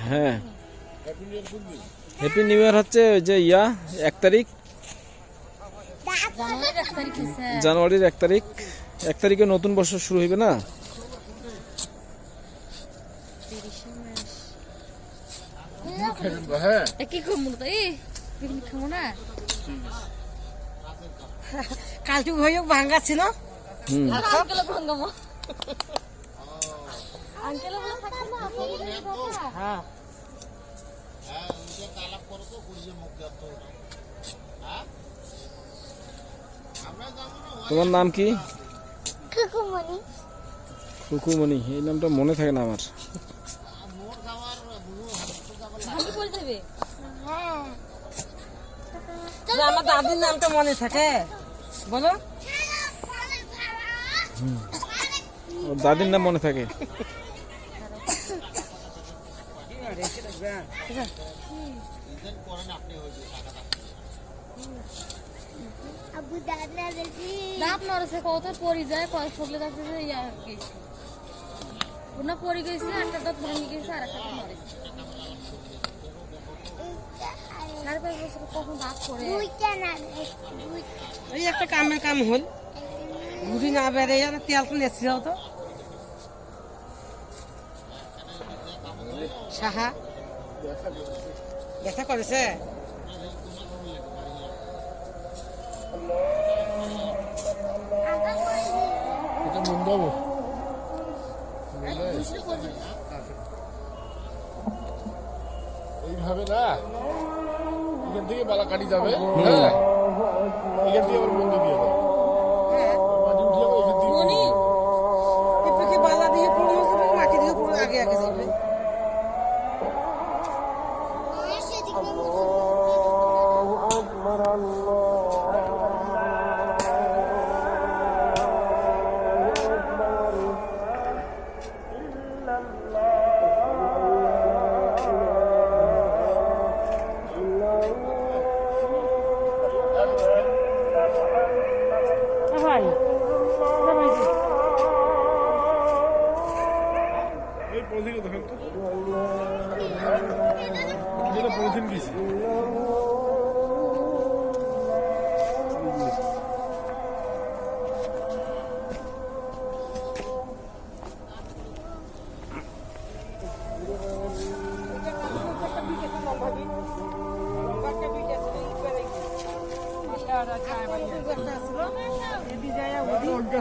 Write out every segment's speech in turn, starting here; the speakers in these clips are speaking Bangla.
হ্যাঁ, হ্যাপি নিউ ইয়ার হচ্ছে ওই যে 1 তারিখ, জানুয়ারির 1 তারিখ। 1 তারিখে নতুন বছর শুরু হইবে না? কালকে হয়ে ভাঙ্গা ছিল। তোমার নাম কি? কুকুমনি। কুকুমনি, এই নামটা মনে থাকে না আমার। আমার দাদির নামটা মনে থাকে, বলো। ওর দাদির নাম মনে থাকে। দাঁত নড়েছে কত পরি যায়, কয় সবলে দাঁত ওনা পরি গেছে, একটা দাঁত ভেঙে গেছে আর একটা নড়ে। 5.5 বছর কখন দাঁত করে এই একটা কামের কাম হল, ঘুরি না বেড়ে তেল তো নেছিল তো। সাহা ব্যথা করেছে। এইভাবে না, এখান থেকে বালা কাটি যাবে, হ্যাঁ, এখান থেকে আবার বন্ধ দিয়ে দেবে। মাটি উঠে যাবে এখান থেকে। বালা দিয়ে পুরো মাটি দিয়ে পুরো আগে আগে যাবে। এই পলিথিন দেখেন তো, এটা পলিথিন গেছে।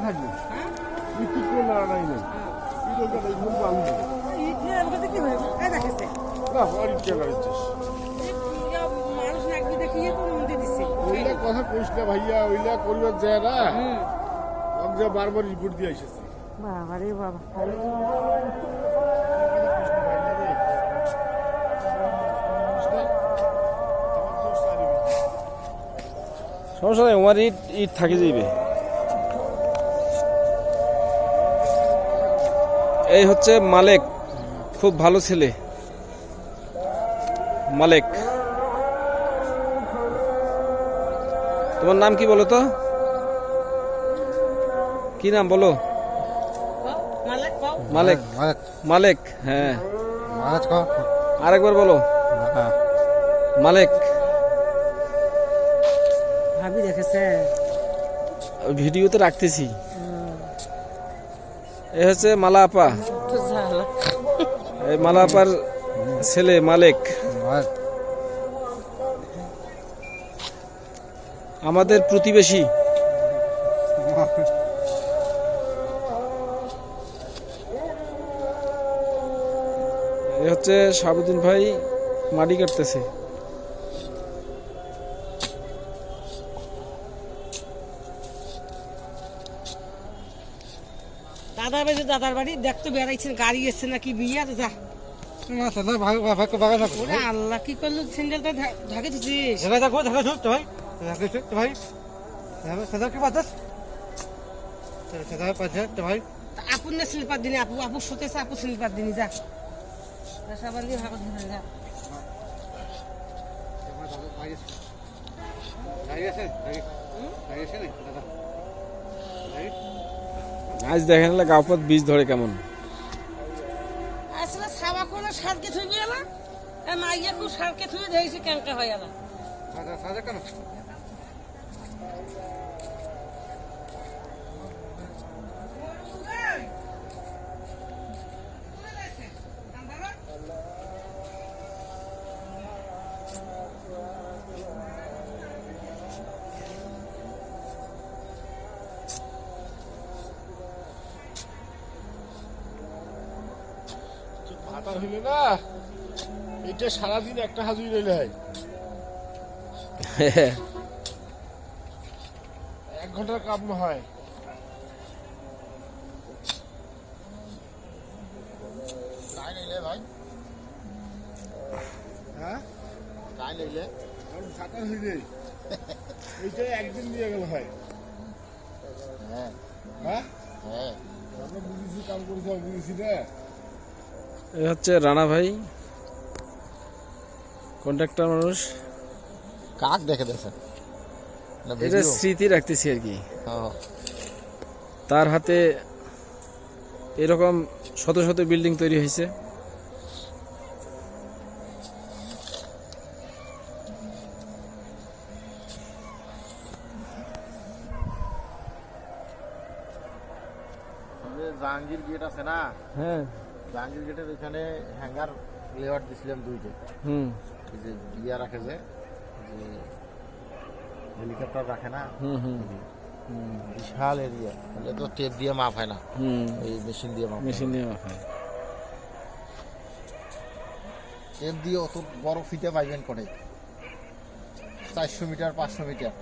থাকবে ঠিক করে লড়াই নেই, কথা কইস না ভাইয়া, ওইলা করবার যায় না, বারবার রিপোর্ট দিয়ে এসেছি। বাবা রে বাবা, সমস্যা নাই, আমার ইট ইট থাকে যাইবে। এই হচ্ছে মালেক, খুব ভালো ছেলে মালেক। তোমার নাম কি বলো তো? কি নাম বলো? মালেক। মালেক, হ্যাঁ। আরেকবার বলো। মালেক। ভাবি দেখেছে, ভিডিওতে রাখতেছি। এ হচ্ছে মালা আপা, এই মালা আপার ছেলে মালেক, আমাদের প্রতিবেশী। এ হচ্ছে শাহাবুদ্দিন ভাই মাটি কাটতেছে। দাদার বাড়ি দেখতে বেড়াইছেন, গাড়ি এসছে নাকি বিয়ে, আর যা। আল্লাহ, কি করলো, সিঙ্গেলটা ঢাকে দিচ্ছিস। আপন না স্লিপার দিনে, আপু আপু শুতেছে, আপু স্লিপার দিনে যা। আজ দেখেন গাঁওপথ বীজ ধরে কেমন। আসলে সাবা কোনো সারকে থুই এলা মাইয়া কু সারকে থুই দেখছি কেনকা হয় এলা সাজা কেন ভাতার হইলে না এটা সারাদিন একটা হাজুরি রইলে হয় 1 ঘন্টার কাম হয় কাই নিলে ভাই হ্যাঁ কাই নিলে ভাতার হইলে এইটা একদিন দিয়ে গেল হয় হ্যাঁ হ্যাঁ হ্যাঁ আমরা বুঝেছি কাম করেছি বুঝেছি না এই হচ্ছে রানা ভাই, কন্ট্রাক্টর মানুষ। কাক দেখে দেখেন না এটা ভিডিও স্মৃতি রাখতেছি আর কি। হ্যাঁ তার হাতে এরকম শত শত বিল্ডিং তৈরি হয়েছে। জাহাঙ্গীর গেট আছে না, হ্যাঁ, জাহাঙ্গীর গেটের এখানে হ্যাঙ্গার লেয়ার দিছিলাম 2টে। হুম এই যে ইয়া রাখে যে হেলিকপ্টার রাখে না, হুম হুম বিশাল এরিয়া, তাহলে তো টেপ দিয়ে মাপ হয় না, হুম এই মেশিন দিয়ে মাপ হয়। মেশিন দিয়ে মাখায়। টেপ দিয়ে অত বড় ফিতে পাইবেন করে 400 মিটার 500 মিটার